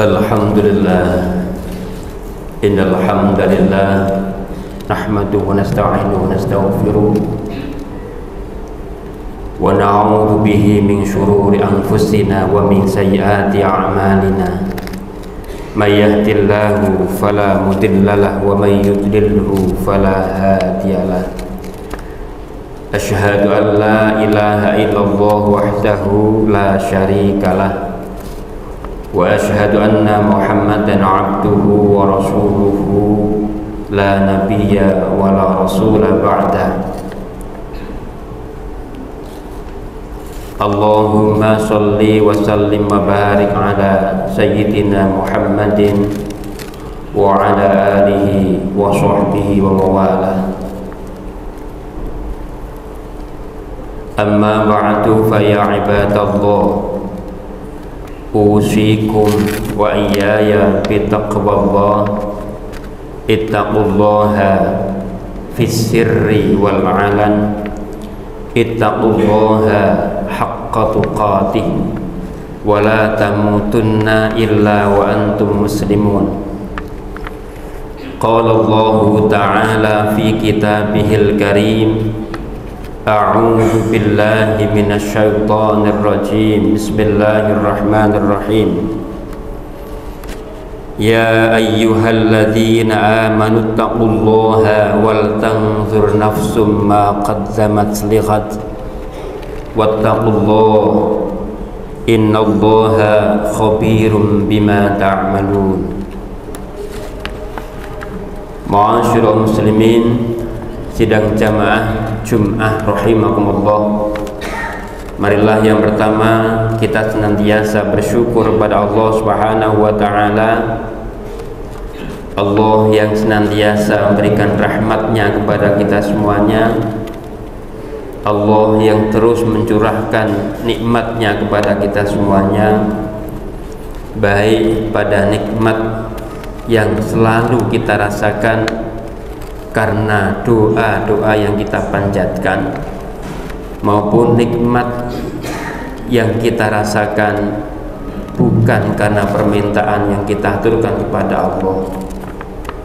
Alhamdulillah, innal hamdalillah nahmaduhu wa nasta'inuhu wa nastaghfiruh wa na'udzu bihi min shururi anfusina wa min sayyiati a'malina. May yahdihillahu fala mudilla lahu wa may yudlilhu fala hadiyalah. Asyhadu an la ilaha illallah wahdahu la syarikalah wa asyhadu anna Muhammadan abduhu wa rasuluhu la nabiyya wa la rasula ba'da. Allahumma salli wa sallim wa barik ala sayyidina Muhammadin wa ala alihi wa sahbihi wa mawalah. Amma ba'du fa ya ibadallah, usikum wa iyaya bitaqwallah. Ittaqullaha fis sirri wal alan, ittaqullaha haqqa tuqatih wa la tamutunna illa wa antum muslimun. Qala Allahu ta'ala fi kitabihil karim, a'udzu billahi minasy syaithanir rajim. Bismillahirrahmanirrahim. Ya ayyuhalladzina amanu taqullaha wal tanzur nafsum ma qaddamat lighad wattaqullaha innallaha khabirum bima ta'malun. Ma'asyiral muslimin, sidang jamaah Jum'ah rahimakumullah. Marilah yang pertama kita senantiasa bersyukur pada Allah Subhanahu wa taala, Allah yang senantiasa memberikan rahmatnya kepada kita semuanya, Allah yang terus mencurahkan nikmatnya kepada kita semuanya, baik pada nikmat yang selalu kita rasakan karena doa-doa yang kita panjatkan, maupun nikmat yang kita rasakan bukan karena permintaan yang kita aturkan kepada Allah.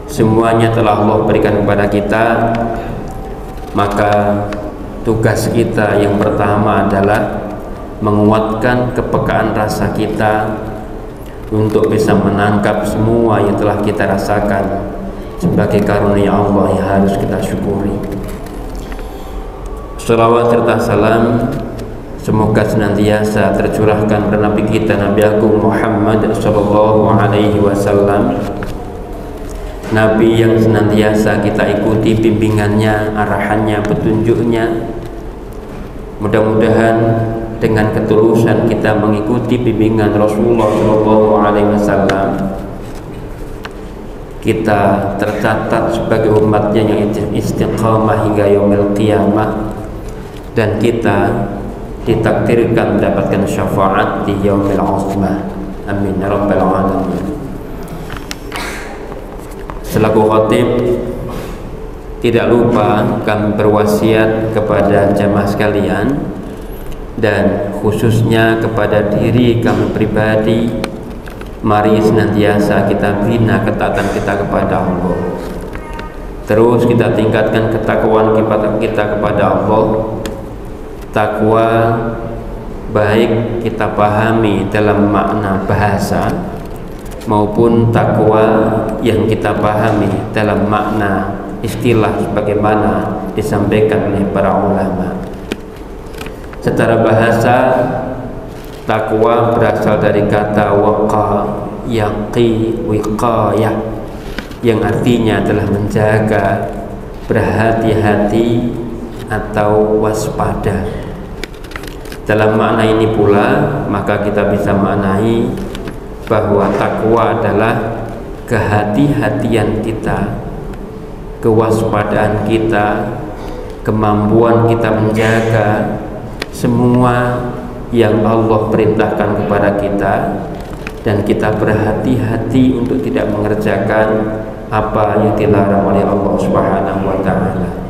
Semuanya telah Allah berikan kepada kita. Maka tugas kita yang pertama adalah menguatkan kepekaan rasa kita untuk bisa menangkap semua yang telah kita rasakan sebagai karunia Allah yang harus kita syukuri. Salawat serta salam semoga senantiasa tercurahkan kepada Nabi kita, Nabi Agung Muhammad sallallahu alaihi wasallam, Nabi yang senantiasa kita ikuti bimbingannya, arahannya, petunjuknya. Mudah-mudahan dengan ketulusan kita mengikuti bimbingan Rasulullah sallallahu alaihi wasallam, kita tercatat sebagai umatnya yang istiqamah hingga yaumil qiyamah, dan kita ditakdirkan mendapatkan syafaat di yaumil azmah. Amin ya rabbal alamin. Selaku khatib, tidak lupa kami berwasiat kepada jamaah sekalian dan khususnya kepada diri kami pribadi, mari senantiasa kita bina ketaatan kita kepada Allah. Terus kita tingkatkan ketakwaan kita kepada Allah. Takwa baik kita pahami dalam makna bahasa maupun takwa yang kita pahami dalam makna istilah sebagaimana disampaikan oleh para ulama. Secara bahasa, takwa berasal dari kata waqa, yaqi, wiqayah, yang artinya adalah menjaga, berhati-hati atau waspada. Dalam makna ini pula maka kita bisa maknai bahwa takwa adalah kehati-hatian kita, kewaspadaan kita, kemampuan kita menjaga semua yang Allah perintahkan kepada kita, dan kita berhati-hati untuk tidak mengerjakan apa yang dilarang oleh Allah Subhanahu wa taala.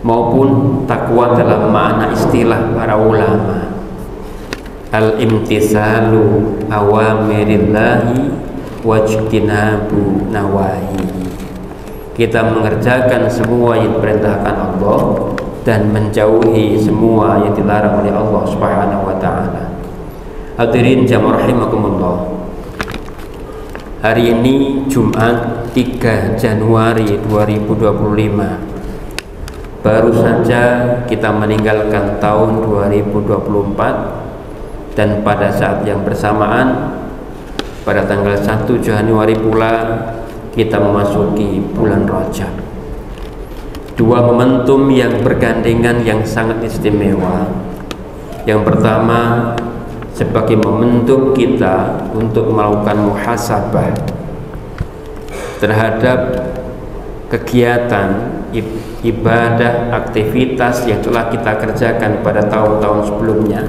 Maupun takwa dalam makna istilah para ulama al-imtisalu awamirillahi wajtinabu nawahi. Kita mengerjakan semua yang diperintahkan Allah dan menjauhi semua yang dilarang oleh Allah Subhanahu wa taala. Hadirin jamaah rahimakumullah. Hari ini Jumat 3 Januari 2025. Baru saja kita meninggalkan tahun 2024 dan pada saat yang bersamaan pada tanggal 1 Januari pula kita memasuki bulan Rajab. Dua momentum yang bergandengan yang sangat istimewa. Yang pertama sebagai momentum kita untuk melakukan muhasabah terhadap kegiatan ibadah, aktivitas yang telah kita kerjakan pada tahun-tahun sebelumnya.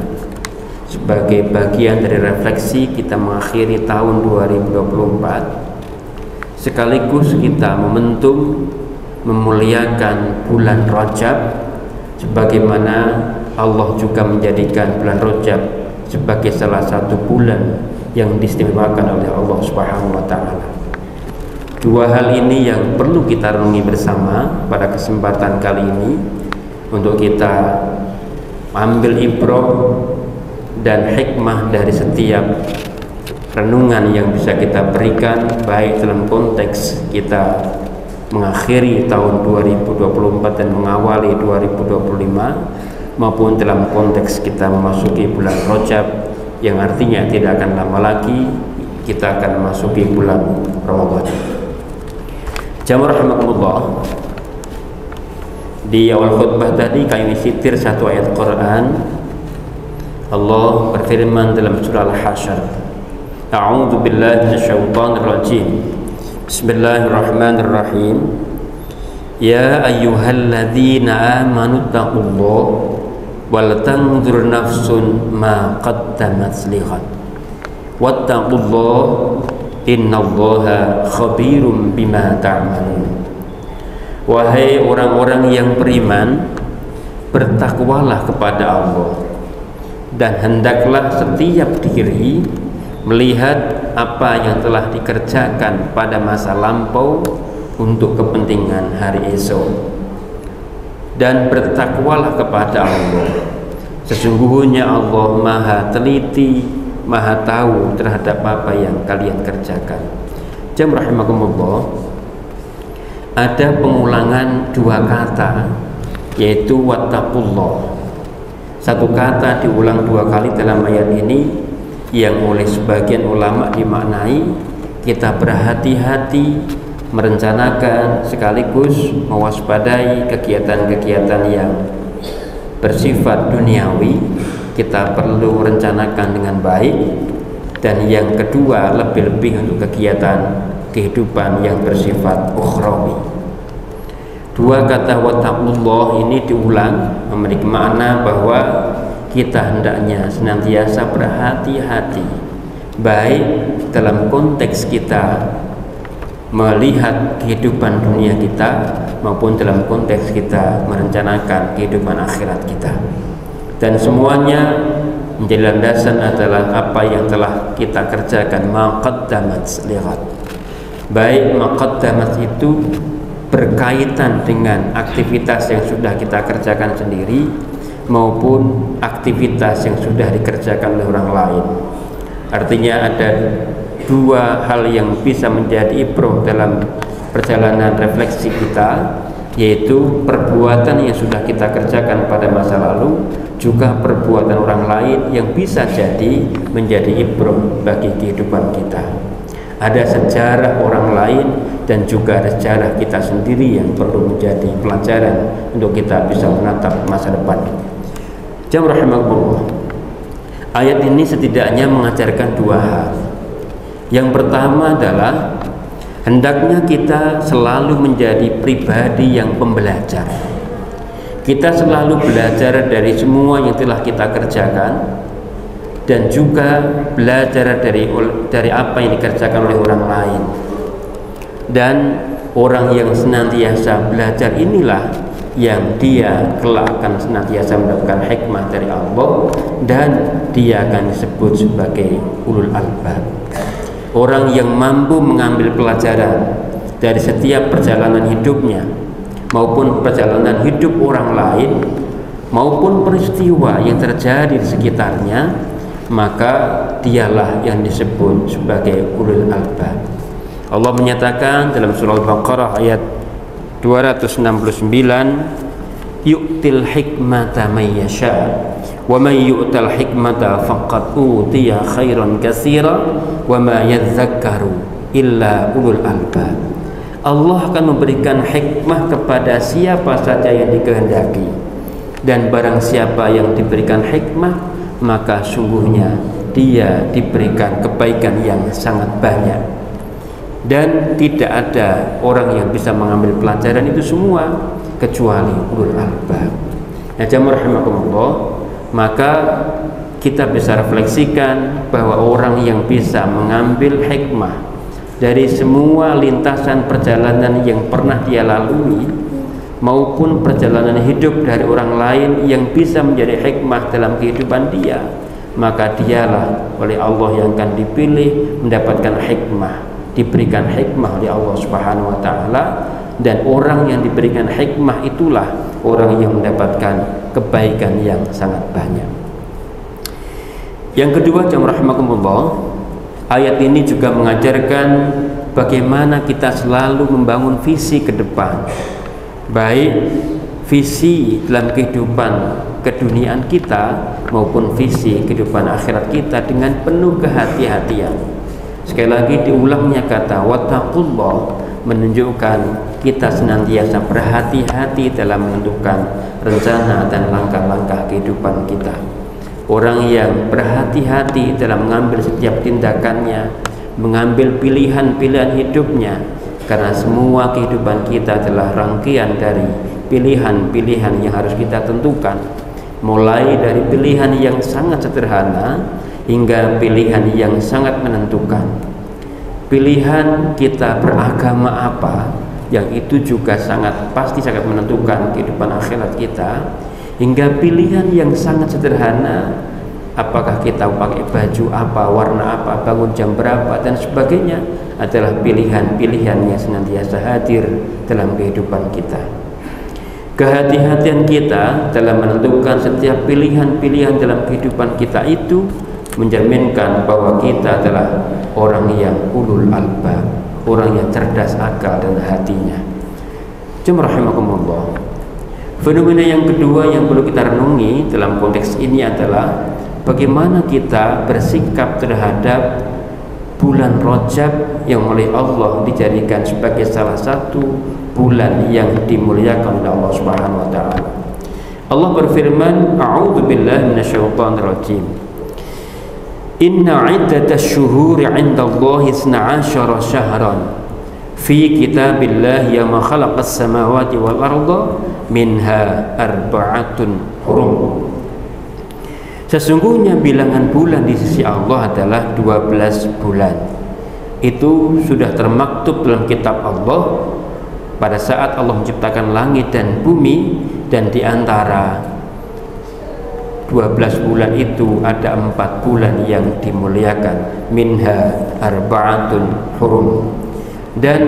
Sebagai bagian dari refleksi kita mengakhiri tahun 2024, sekaligus kita momentum memuliakan bulan Rajab, sebagaimana Allah juga menjadikan bulan Rajab sebagai salah satu bulan yang diistimewakan oleh Allah Subhanahu wa taala. Dua hal ini yang perlu kita renungi bersama pada kesempatan kali ini untuk kita ambil ibrah dan hikmah dari setiap renungan yang bisa kita berikan, baik dalam konteks kita mengakhiri tahun 2024 dan mengawali 2025, maupun dalam konteks kita memasuki bulan Rajab yang artinya tidak akan lama lagi kita akan memasuki bulan Ramadan. Jamaah rahimakumullah, di awal khutbah tadi kami sitir satu ayat Quran. Allah berfirman dalam surah Al-Hasyr, A'udzu billahi minasyaitonir rajim. Bismillahirrahmanirrahim. Ya ayyuhalladzina amanu taqullaha wal tanzur nafsun ma qaddamat lighad wattaqullaha innallaha khabirum bima ta'malun. Wahai orang-orang yang beriman, bertakwalah kepada Allah dan hendaklah setiap diri melihat apa yang telah dikerjakan pada masa lampau untuk kepentingan hari esok, dan bertakwalah kepada Allah. Sesungguhnya Allah maha teliti, maha tahu terhadap apa yang kalian kerjakan. Jamaah rahimakumullah, ada pengulangan dua kata, yaitu wattaqullah. Satu kata diulang dua kali dalam ayat ini, yang oleh sebagian ulama dimaknai kita berhati-hati merencanakan sekaligus mewaspadai kegiatan-kegiatan yang bersifat duniawi. Kita perlu rencanakan dengan baik. Dan yang kedua, lebih-lebih untuk kegiatan kehidupan yang bersifat ukhrawi. Dua kata wattaqullah ini diulang memiliki makna bahwa kita hendaknya senantiasa berhati-hati, baik dalam konteks kita melihat kehidupan dunia kita maupun dalam konteks kita merencanakan kehidupan akhirat kita. Dan semuanya menjadi landasan adalah apa yang telah kita kerjakan, maqaddamat lighad. Baik maqaddamat itu berkaitan dengan aktivitas yang sudah kita kerjakan sendiri maupun aktivitas yang sudah dikerjakan oleh orang lain. Artinya ada dua hal yang bisa menjadi ibrah dalam perjalanan refleksi kita, yaitu perbuatan yang sudah kita kerjakan pada masa lalu, juga perbuatan orang lain yang bisa jadi menjadi ibrah bagi kehidupan kita. Ada sejarah orang lain dan juga ada sejarah kita sendiri yang perlu menjadi pelajaran untuk kita bisa menatap masa depan. Jamaah rahimakumullah, ayat ini setidaknya mengajarkan dua hal. Yang pertama adalah hendaknya kita selalu menjadi pribadi yang pembelajar. Kita selalu belajar dari semua yang telah kita kerjakan dan juga belajar dari apa yang dikerjakan oleh orang lain. Dan orang yang senantiasa belajar inilah yang dia kelak akan senantiasa mendapatkan hikmah dari Allah, dan dia akan disebut sebagai ulul albab. Orang yang mampu mengambil pelajaran dari setiap perjalanan hidupnya, maupun perjalanan hidup orang lain, maupun peristiwa yang terjadi di sekitarnya, maka dialah yang disebut sebagai ulul albab. Allah menyatakan dalam surah Al-Baqarah ayat 269, yu'til hikmata may yasha wa may yu'tal hikmata faqad utiya khairan katsira wa ma yadhakkaru illa ulul albab. Allah akan memberikan hikmah kepada siapa saja yang dikehendaki, dan barang siapa yang diberikan hikmah, maka sungguhnya dia diberikan kebaikan yang sangat banyak. Dan tidak ada orang yang bisa mengambil pelajaran itu semua kecuali ulul albab. Nah, jamaah rahimakumullah, maka kita bisa refleksikan bahwa orang yang bisa mengambil hikmah dari semua lintasan perjalanan yang pernah dia lalui, maupun perjalanan hidup dari orang lain yang bisa menjadi hikmah dalam kehidupan dia, maka dialah oleh Allah yang akan dipilih mendapatkan hikmah, diberikan hikmah oleh Allah Subhanahu wa taala. Dan orang yang diberikan hikmah itulah orang yang mendapatkan kebaikan yang sangat banyak. Yang kedua, jamaah rahimakumullah, ayat ini juga mengajarkan bagaimana kita selalu membangun visi ke depan, baik visi dalam kehidupan keduniaan kita maupun visi kehidupan akhirat kita, dengan penuh kehati-hatian. Sekali lagi diulangnya kata wattaqullah, menunjukkan kita senantiasa berhati-hati dalam menentukan rencana dan langkah-langkah kehidupan kita. Orang yang berhati-hati dalam mengambil setiap tindakannya, mengambil pilihan-pilihan hidupnya, karena semua kehidupan kita adalah rangkaian dari pilihan-pilihan yang harus kita tentukan, mulai dari pilihan yang sangat sederhana hingga pilihan yang sangat menentukan. Pilihan kita beragama apa, yang itu juga pasti sangat menentukan kehidupan akhirat kita, hingga pilihan yang sangat sederhana, apakah kita pakai baju apa, warna apa, bangun jam berapa, dan sebagainya, adalah pilihan-pilihan yang senantiasa hadir dalam kehidupan kita. Kehati-hatian kita dalam menentukan setiap pilihan-pilihan dalam kehidupan kita itu mencerminkan bahwa kita adalah orang yang ulul albab, orang yang cerdas akal dan hatinya. Jemaah rahimakumullah, fenomena yang kedua yang perlu kita renungi dalam konteks ini adalah bagaimana kita bersikap terhadap bulan Rajab yang oleh Allah dijadikan sebagai salah satu bulan yang dimuliakan oleh Allah Subhanahu wa taala. Allah berfirman, a'udzubillahi minasyaitonirrajim. Inna iddatash syuhuri 'indallahi 12 syahran fi kitabillahi ma khalaqas samawati wal arda minha arba'atun hurum. Sesungguhnya bilangan bulan di sisi Allah adalah 12 bulan. Itu sudah termaktub dalam kitab Allah pada saat Allah menciptakan langit dan bumi, dan di antara 12 bulan itu ada 4 bulan yang dimuliakan, minha arba'atun hurum. Dan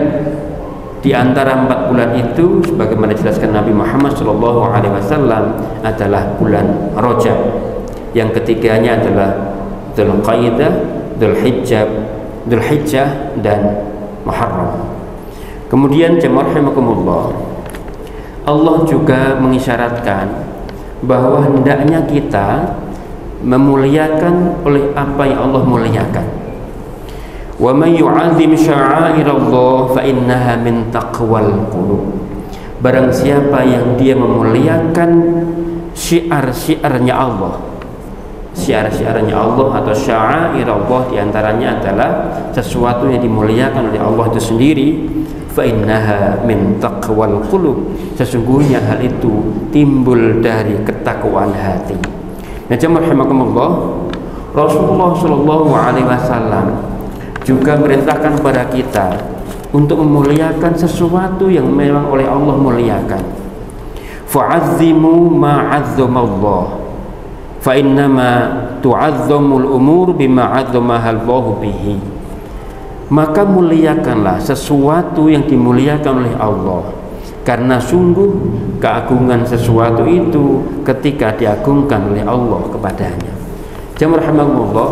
di antara 4 bulan itu, sebagaimana dijelaskan Nabi Muhammad SAW, adalah bulan Rajab. Yang ketiganya adalah Dzulqa'dah, Dzulhijjah dan Muharram. Kemudian jemaah rahimakumullah, Allah juga mengisyaratkan bahwa hendaknya kita memuliakan oleh apa yang Allah muliakan. Wa may yu'azzim sya'airallah fa innaha min taqwal qulub. Barang siapa yang dia memuliakan syiar-syiarnya Allah, syiar-syiarnya Allah atau sya'airallah, diantaranya adalah sesuatu yang dimuliakan oleh Allah itu sendiri, fa innaha min taqwal qulub, sesungguhnya hal itu timbul dari ketakwaan hati. Nah, jemaah rahimakumullah, Rasulullah sallallahu alaihi wasallam juga merintahkan kepada kita untuk memuliakan sesuatu yang memang oleh Allah muliakan. fa'azzimu ma 'azzamallah fa innama tu'azzamul umur bima 'azzamahallahu bihi. Maka muliakanlah sesuatu yang dimuliakan oleh Allah, karena sungguh keagungan sesuatu itu ketika diagungkan oleh Allah kepadanya. Jamaah rahimakumullah,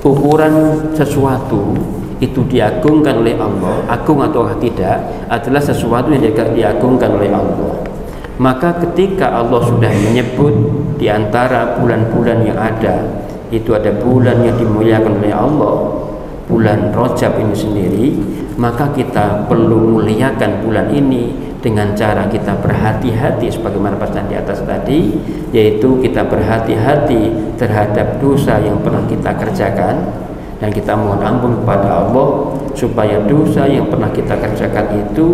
ukuran sesuatu itu diagungkan oleh Allah, agung atau tidak, adalah sesuatu yang diagungkan oleh Allah. Maka ketika Allah sudah menyebut di antara bulan-bulan yang ada, itu ada bulan yang dimuliakan oleh Allah, bulan Rajab ini sendiri, maka kita perlu muliakan bulan ini dengan cara kita berhati-hati sebagaimana pasal di atas tadi, yaitu kita berhati-hati terhadap dosa yang pernah kita kerjakan, dan kita mohon ampun kepada Allah supaya dosa yang pernah kita kerjakan itu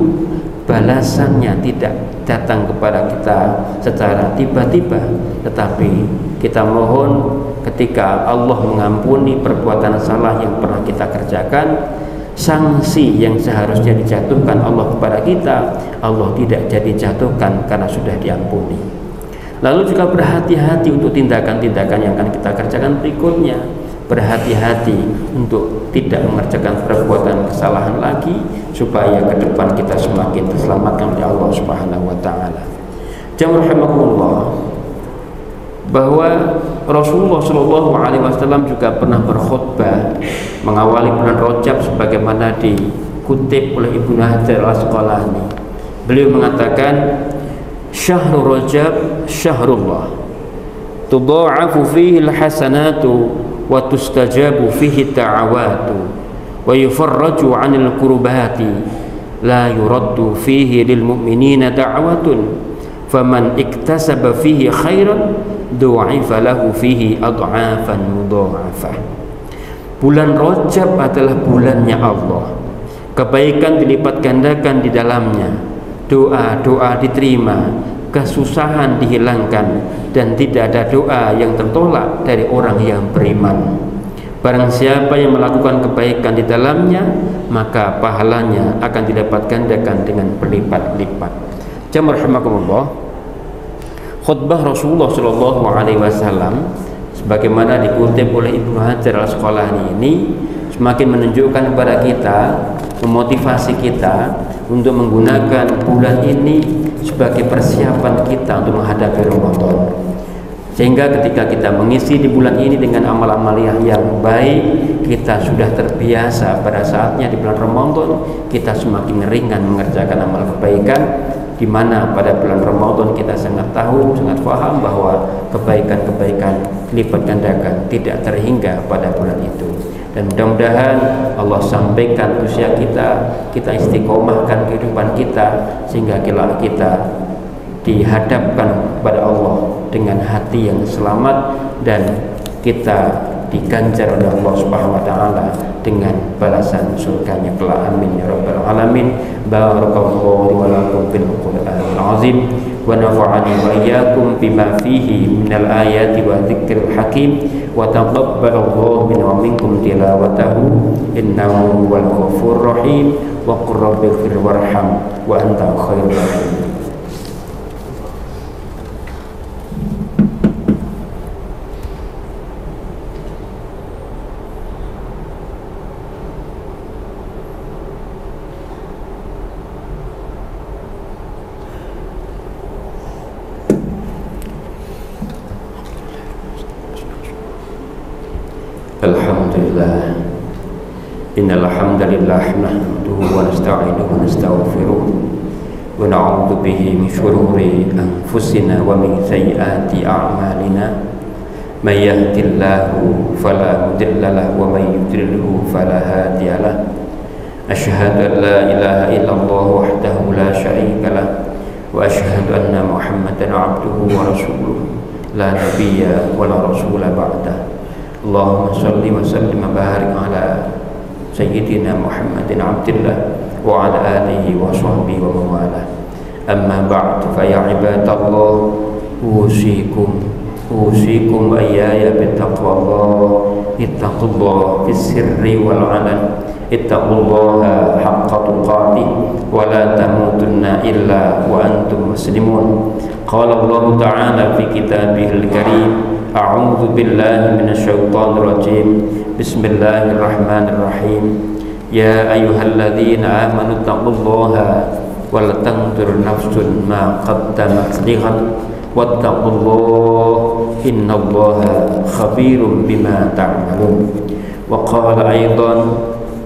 balasannya tidak datang kepada kita secara tiba-tiba, tetapi kita mohon ketika Allah mengampuni perbuatan salah yang pernah kita kerjakan, sanksi yang seharusnya dijatuhkan Allah kepada kita, Allah tidak jadi jatuhkan karena sudah diampuni. Lalu juga berhati-hati untuk tindakan-tindakan yang akan kita kerjakan berikutnya. Berhati-hati untuk tidak mengerjakan perbuatan kesalahan lagi, supaya ke depan kita semakin terselamatkan oleh Allah Subhanahu wa taala. Jamaah rahimakumullah, bahwa Rasulullah Shallallahu Alaihi Wasallam juga pernah berkhutbah mengawali bulan Rajab sebagaimana dikutip oleh Ibnu Hajar Al-Asqalani. Beliau mengatakan, syahrul Rajab syahrullah, tudha'afu fihi al-hasanatu wa tustajabu fihi ta'awatu wa yufarraju 'anil kurbati la yuraddu fihi lil mu'minina da'watun faman iktasaba fihi khairan du'ifa lahu fihi ad'afan mudha'afah. Bulan Rajab adalah bulannya Allah, kebaikan dilipat gandakan di dalamnya, doa-doa diterima, kesusahan dihilangkan, dan tidak ada doa yang tertolak dari orang yang beriman. Barang siapa yang melakukan kebaikan di dalamnya, maka pahalanya akan didapat gandakan dengan berlipat-lipat. Jamaah rahimakumullah, khutbah Rasulullah Shallallahu Alaihi Wasallam sebagaimana dikutip oleh Ibnu Hajar Al-Asqalani ini semakin menunjukkan kepada kita, memotivasi kita untuk menggunakan bulan ini sebagai persiapan kita untuk menghadapi Ramadan, sehingga ketika kita mengisi di bulan ini dengan amal-amal yang baik, kita sudah terbiasa pada saatnya di bulan Ramadan kita semakin ringan mengerjakan amal kebaikan, di mana pada bulan Ramadan kita sangat tahu, sangat paham bahwa kebaikan-kebaikan lipat gandakan tidak terhingga pada bulan itu. Dan mudah-mudahan Allah sampaikan usia kita istiqomahkan kehidupan kita, sehingga kita dihadapkan kepada Allah dengan hati yang selamat, dan kita diganjar oleh Allah Subhanahu wa taala dengan balasan surganya kelak. Amin ya rabbal alamin. Barakallahu wa lakum fil Qur'anil azim wa nafa'ani wa iyyakum bima fihi minal ayati wa dzikril hakim wa taqabbalallahu minna wa minkum tilawatahu innahu huwal ghafurur rahim wa qur rabbighfir warham wa anta khairur rahimin. Alhamdulillah, innal hamdalillah nahmaduhu wa nasta'inuhu wa nastaghfiruh wa na'udzu bihi min shururi anfusina wa min sayyiati a'malina. May yahdihillahu fala mudilla lahu wa may yudlilhu fala hadiya lahu. Asyhadu an la ilaha illallah wahdahu la syarika lahu wa asyhadu anna Muhammadan 'abduhu wa rasuluh la nabiyya wa la rasula ba'dahu. Allahumma salli wa sallim wa barik ala sayyidina Muhammadin abdillah wa ala alihi wa sahbihi wa mawala. Amma ba'd, fa ya ibadallah, usikum usikum ayaya bittaqwallah ittaqullah fis sirri wal 'alan ittaqullaha haqqa tuqatih wa la tamutunna illa wa antum muslimun. Qala Allah ta'ala fi kitabihil karim, a'udzu billahi minasyaitonir rajim, bismillahirrahmanirrahim. Ya ayyuhalladzina amanu taqullaha wal tanzur nafsun ma qaddamat lighan wattaqullaha innallaha khabirum bima ta'malun. Wa qala aidan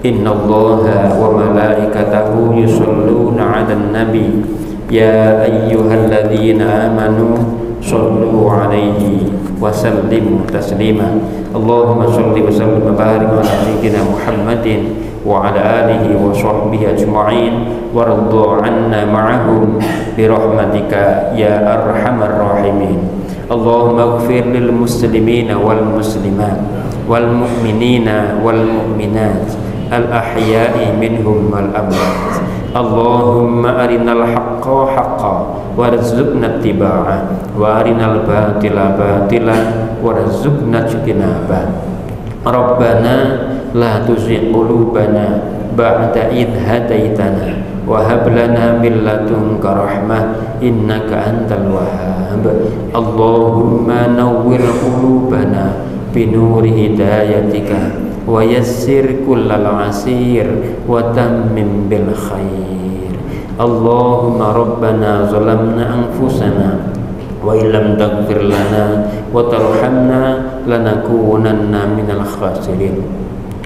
innallaha wa malaikatahu yusholluna 'alan nabi ya ayyuhalladzina amanu shallu 'alaihi wa sallimu taslima. Allahumma shalli wa sallim wa barik ala sayyidina Muhammadin wa ala alihi wa sahbihi ajma'in warḍa 'anna ma'ahum bi rahmatika ya arhamar rahimin. Allahumma ighfir lil muslimina wal muslimat wal mu'minina wal mu'minat al ahya'i minhum wal amwat. Allahumma arinal haqqa haqqan warzuqna ittiba'ah wa arinal batila batilan warzuqna ijtinabah. Rabbana la tuzigh qulubana ba'da idh hadaitana wa hab lana min ladunka rahmah innaka antal wahhab. Allahumma nawwir qulubana bi nuri hidayatika wa yassir kullal asir wa tammim bil khair. Allahumma rabbana zalamna anfusana wa illam taghfir lana wa tarhamna lanakunanna minal khasirin.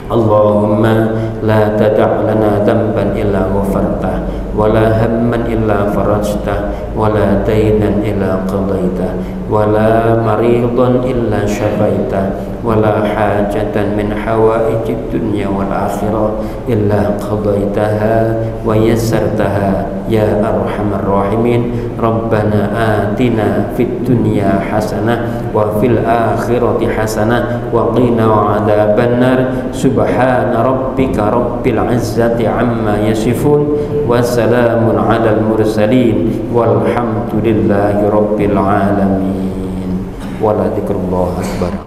Allahumma la tada' lana dhanban illa ghafartah wa la hamman illa farajtah wa la daynan illa qadaitah wa la maridan illa syafaitah wa la hajatan min hawaijid dunya wal akhirah illa qadaitaha wa yassartaha ya arhamar rahimin. Rabbana atina fid dunya hasanah wa fil akhirati hasanah wa qina adzabannar. Subhana rabbika rabbil izzati amma yasifun wa salamun alal mursalin walhamdulillahi rabbil alamin. Wa la dzikrullah akbar.